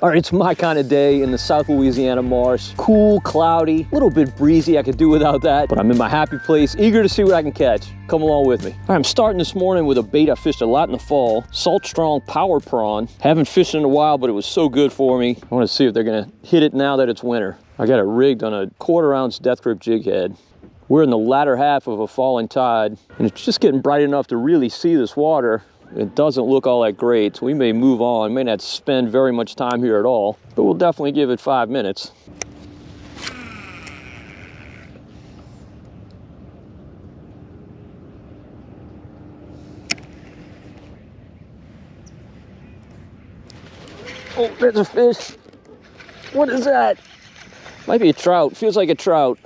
All right, it's my kind of day in the South Louisiana marsh. Cool, cloudy, a little bit breezy. I could do without that, but I'm in my happy place, eager to see what I can catch. Come along with me. All right, I'm starting this morning with a bait I fished a lot in the fall, Salt Strong Power Prawn. Haven't fished in a while, but it was so good for me. I want to see if they're gonna hit it now that it's winter. I got it rigged on a 1/4 ounce death grip jig head. We're in the latter half of a falling tide, and it's just getting bright enough to really see this water. It doesn't look all that great, so we may move on. May not spend very much time here at all, but we'll definitely give it 5 minutes. Oh, there's a fish. What is that? Might be a trout. Feels like a trout.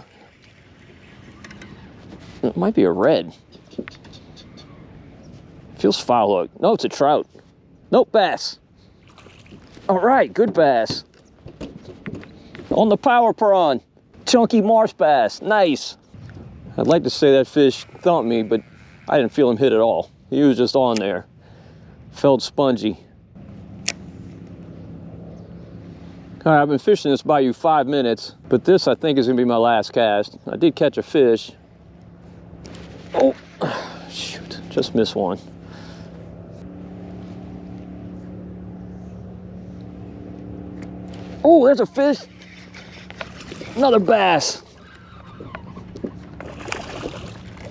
It might be a red. Feels foul hook. No, it's a trout. Nope, bass. All right, good bass. On the power prawn. Chunky marsh bass, nice. I'd like to say that fish thumped me, but I didn't feel him hit at all. He was just on there. Felt spongy. All right, I've been fishing this bayou 5 minutes, but this I think is gonna be my last cast. I did catch a fish. Oh, shoot, just missed one. Oh, there's a fish. Another bass.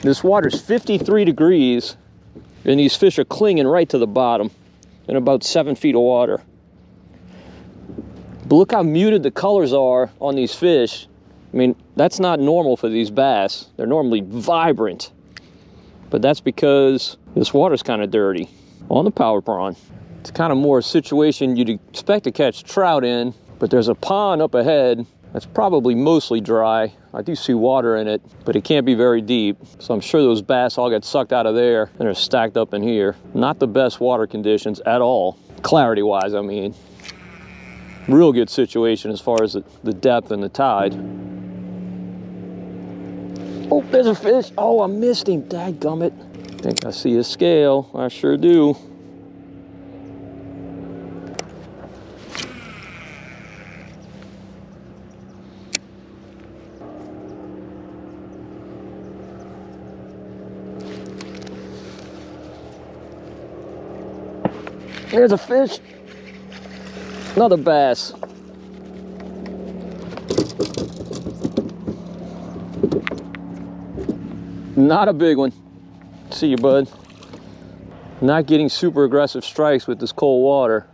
This water's 53 degrees, and these fish are clinging right to the bottom in about 7 feet of water. But look how muted the colors are on these fish. I mean, that's not normal for these bass. They're normally vibrant, but that's because this water's kind of dirty. On the power prawn. It's kind of more a situation you'd expect to catch trout in, but there's a pond up ahead that's probably mostly dry. I do see water in it, but it can't be very deep. So I'm sure those bass all get sucked out of there and are stacked up in here. Not the best water conditions at all. Clarity-wise, I mean. Real good situation as far as the depth and the tide. Oh, there's a fish. Oh, I missed him. Dadgummit. I think I see a scale. I sure do. There's a fish. Another bass. Not a big one. See you, bud. Not getting super aggressive strikes with this cold water.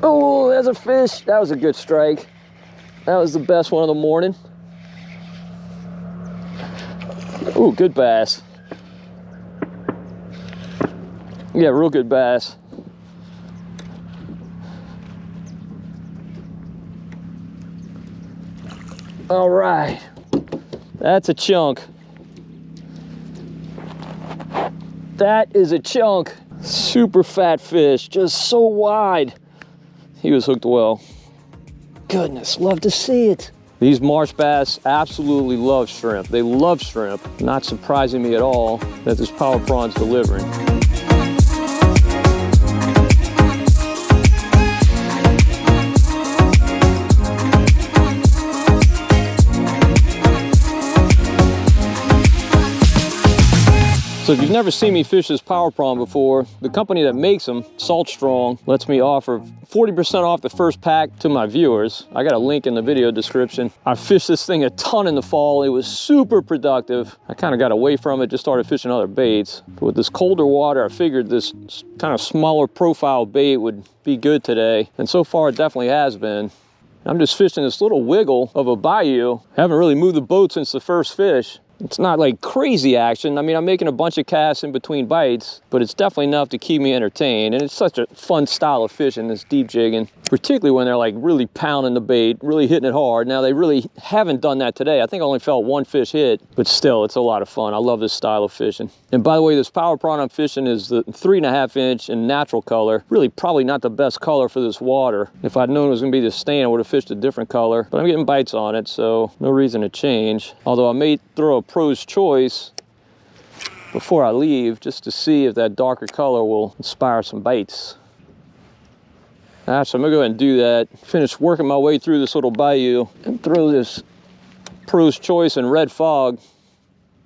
Oh, there's a fish. That was a good strike. That was the best one of the morning. Ooh, good bass. Yeah, real good bass. All right, that's a chunk. That is a chunk. Super fat fish, just so wide. He was hooked well. Goodness, love to see it. These marsh bass absolutely love shrimp. They love shrimp. Not surprising me at all that this power prawn's delivering. So if you've never seen me fish this power prawn before, the company that makes them, Salt Strong, lets me offer 40% off the first pack to my viewers. I got a link in the video description. I fished this thing a ton in the fall. It was super productive. I kind of got away from it, just started fishing other baits. But with this colder water, I figured this kind of smaller profile bait would be good today. And so far, it definitely has been. I'm just fishing this little wiggle of a bayou. Haven't really moved the boat since the first fish. It's not like crazy action. I mean, I'm making a bunch of casts in between bites, but it's definitely enough to keep me entertained. And it's such a fun style of fishing, this deep jigging, particularly when they're like really pounding the bait, really hitting it hard. Now, they really haven't done that today. I think I only felt one fish hit, but still, it's a lot of fun. I love this style of fishing. And by the way, this power prawn I'm fishing is the 3.5 inch in natural color. Really probably not the best color for this water. If I'd known it was gonna be this stain, I would have fished a different color, but I'm getting bites on it, so no reason to change. Although I may throw a Pro's Choice before I leave, just to see if that darker color will inspire some bites. So I'm gonna go ahead and do that. Finish working my way through this little bayou and throw this Pro's Choice and Red Fog,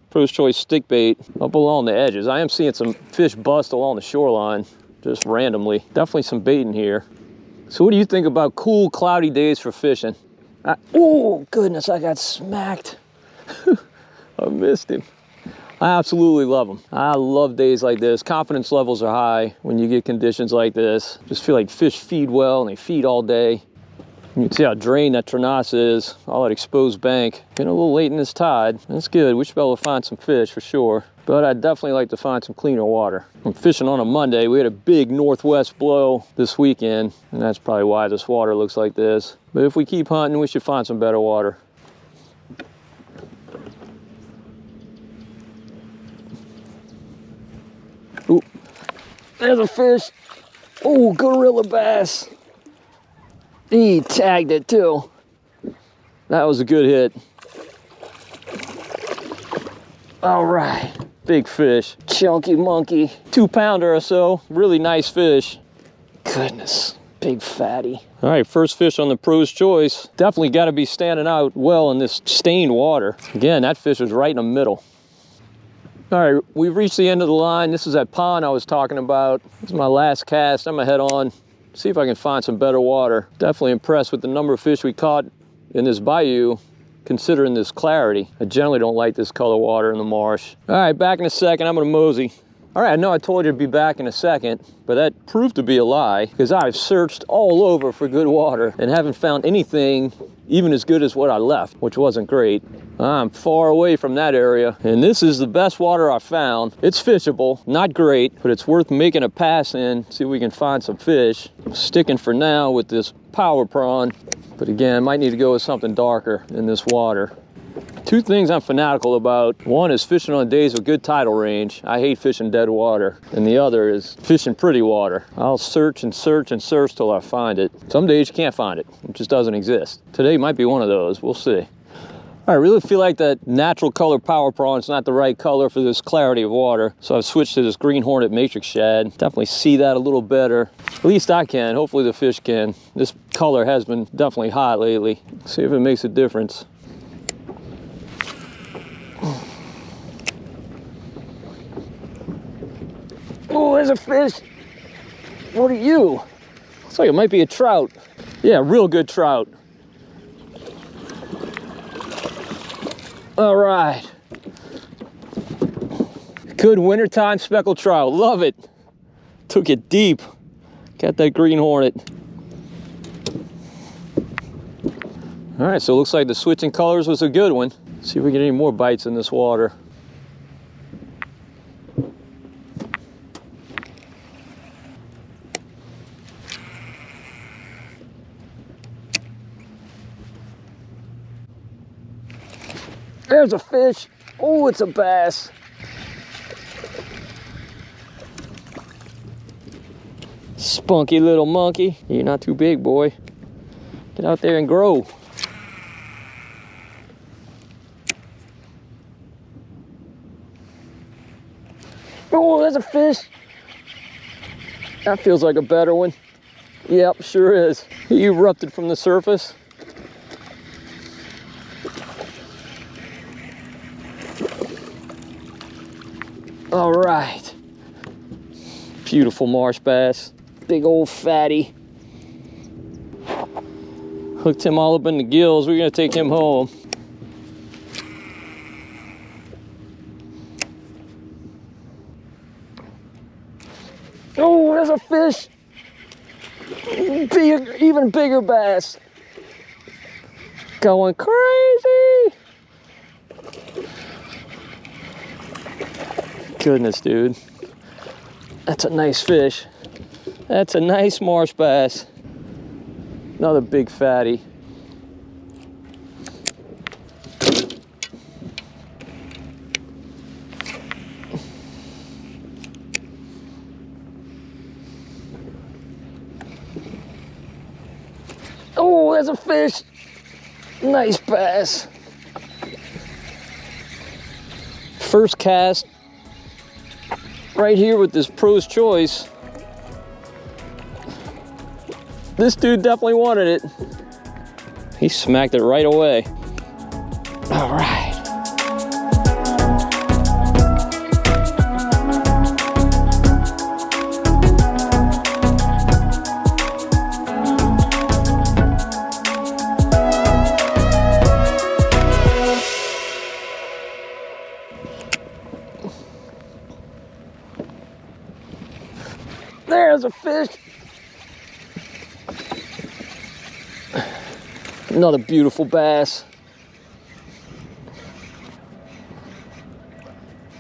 Pro's Choice stick bait up along the edges. I am seeing some fish bust along the shoreline, just randomly. Definitely some bait in here. So what do you think about cool, cloudy days for fishing? Oh, goodness, I got smacked. I missed him. I absolutely love them. I love days like this. Confidence levels are high when you get conditions like this. Just feel like fish feed well and they feed all day. You can see how drained that Trenasse is, all that exposed bank. Getting a little late in this tide. That's good. We should be able to find some fish for sure. But I'd definitely like to find some cleaner water. I'm fishing on a Monday. We had a big northwest blow this weekend, and that's probably why this water looks like this. But if we keep hunting, we should find some better water. Ooh, there's a fish. Oh, gorilla bass. He tagged it too. That was a good hit. All right, big fish, chunky monkey, 2-pounder or so. Really nice fish. Goodness, big fatty. All right, first fish on the Pro's Choice. Definitely got to be standing out well in this stained water. Again, that fish was right in the middle. All right, we've reached the end of the line. This is that pond I was talking about. This is my last cast. I'm gonna head on, see if I can find some better water. Definitely impressed with the number of fish we caught in this bayou, considering this clarity. I generally don't like this color water in the marsh. All right, back in a second. I'm gonna mosey. All right, I know I told you to be back in a second, but that proved to be a lie because I've searched all over for good water and haven't found anything even as good as what I left, which wasn't great. I'm far away from that area, and this is the best water I found. It's fishable, not great, but it's worth making a pass in, see if we can find some fish. I'm sticking for now with this power prawn, but again, might need to go with something darker in this water. Two things I'm fanatical about. One is fishing on days with good tidal range. I hate fishing dead water. And the other is fishing pretty water. I'll search and search and search till I find it. Some days you can't find it. It just doesn't exist. Today might be one of those. We'll see. I really feel like that natural color power prawn is not the right color for this clarity of water. So I've switched to this Green Hornet Matrix shad. Definitely see that a little better. At least I can. Hopefully the fish can. This color has been definitely hot lately. See if it makes a difference. Oh, there's a fish. What are you? Looks like it might be a trout. Yeah, real good trout. All right. Good wintertime speckled trout. Love it. Took it deep. Got that Green Hornet. All right, so it looks like the switching colors was a good one. See if we get any more bites in this water. There's a fish. Oh, it's a bass. Spunky little monkey. You're not too big, boy. Get out there and grow. Oh, there's a fish. That feels like a better one. Yep, sure is. He erupted from the surface. All right. Beautiful marsh bass. Big old fatty. Hooked him all up in the gills. We're gonna take him home. Oh, there's a fish. Big, even bigger bass. Going crazy. Goodness, dude. That's a nice fish. That's a nice marsh bass. Another big fatty. Oh, there's a fish. Nice bass. First cast right here with this Pro's Choice. This dude definitely wanted it. He smacked it right away. All right. There's a fish. Another beautiful bass.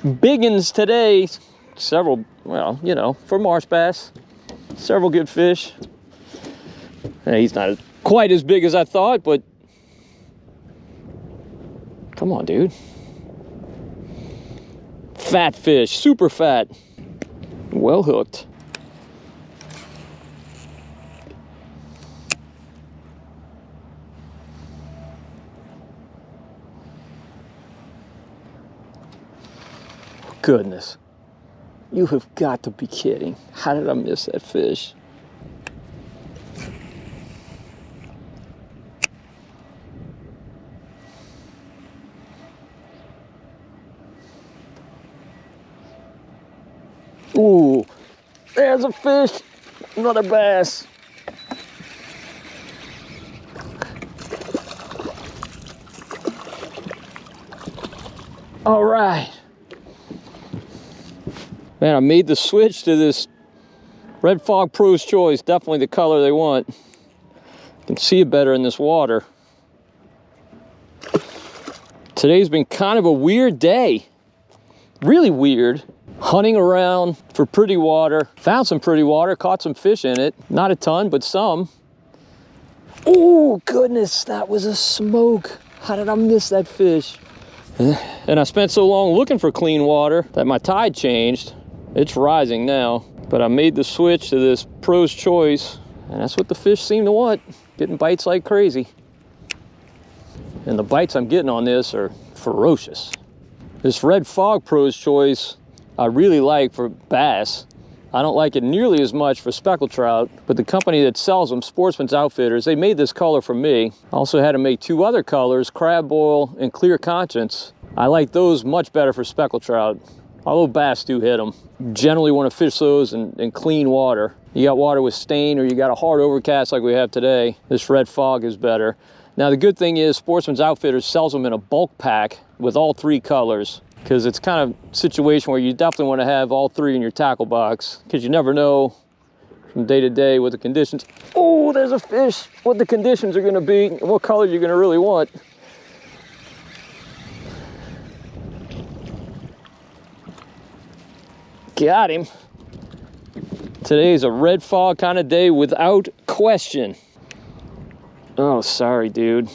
Biggins today. Several, well, you know, for marsh bass. Several good fish. He's not quite as big as I thought, but come on, dude. Fat fish, super fat. Well hooked. Goodness, you have got to be kidding. How did I miss that fish? Ooh, there's a fish, another bass. All right. Man, I made the switch to this Red Fog Pro's Choice. Definitely the color they want. You can see it better in this water. Today's been kind of a weird day. Really weird. Hunting around for pretty water. Found some pretty water, caught some fish in it. Not a ton, but some. Oh, goodness, that was a smoke. How did I miss that fish? And I spent so long looking for clean water that my tide changed. It's rising now, but I made the switch to this Pro's Choice, and that's what the fish seem to want. Getting bites like crazy. And the bites I'm getting on this are ferocious. This Red Fog Pro's Choice, I really like for bass. I don't like it nearly as much for speckled trout, but the company that sells them, Sportsman's Outfitters, they made this color for me. I also had to make two other colors, Crab Boil and Clear Conscience. I like those much better for speckled trout, although bass do hit them. Generally want to fish those in clean water. You got water with stain or you got a hard overcast like we have today, this Red Fog is better. Now the good thing is Sportsman's Outfitters sells them in a bulk pack with all three colors, because it's kind of a situation where you definitely want to have all three in your tackle box, because you never know from day to day what the conditions. Oh, there's a fish. What the conditions are going to be and what color you're going to really want. Got him. Today's a Red Fog kind of day without question. Oh, sorry, dude.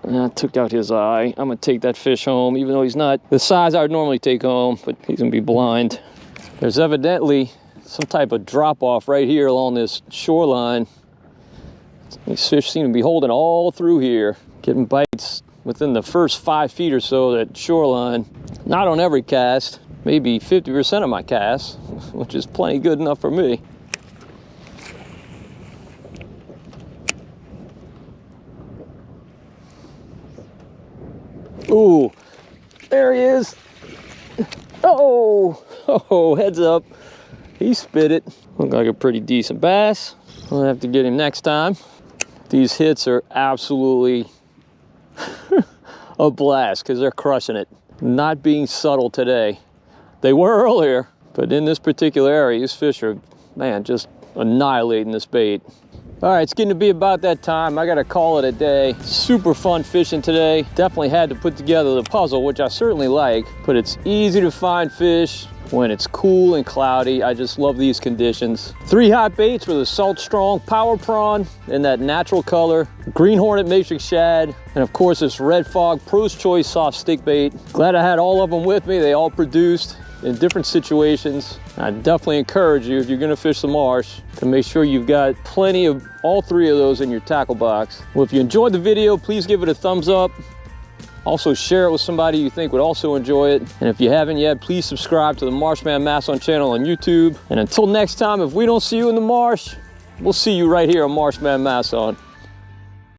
I took out his eye. I'm gonna take that fish home, even though he's not the size I would normally take home, but he's gonna be blind. There's evidently some type of drop off right here along this shoreline. These fish seem to be holding all through here, getting bites within the first 5 feet or so of that shoreline. Not on every cast, maybe 50% of my casts, which is plenty good enough for me. Ooh, there he is. Oh, heads up. He spit it. Looked like a pretty decent bass. We'll have to get him next time. These hits are absolutely a blast because they're crushing it. Not being subtle today. They were earlier, but in this particular area, these fish are, man, just annihilating this bait. All right, it's getting to be about that time. I gotta call it a day. Super fun fishing today. Definitely had to put together the puzzle, which I certainly like, but it's easy to find fish when it's cool and cloudy. I just love these conditions. 3 hot baits with a Salt Strong Power Prawn in that natural color, Green Hornet Matrix Shad, and of course this Red Fog Pro's Choice soft stick bait. Glad I had all of them with me. They all produced in different situations. I definitely encourage you, if you're gonna fish the marsh, to make sure you've got plenty of all 3 of those in your tackle box. Well, if you enjoyed the video, please give it a thumbs up. Also share it with somebody you think would also enjoy it. And if you haven't yet, please subscribe to the Marshman Mass on channel on YouTube. And until next time, if we don't see you in the marsh, we'll see you right here on Marshman Mass on.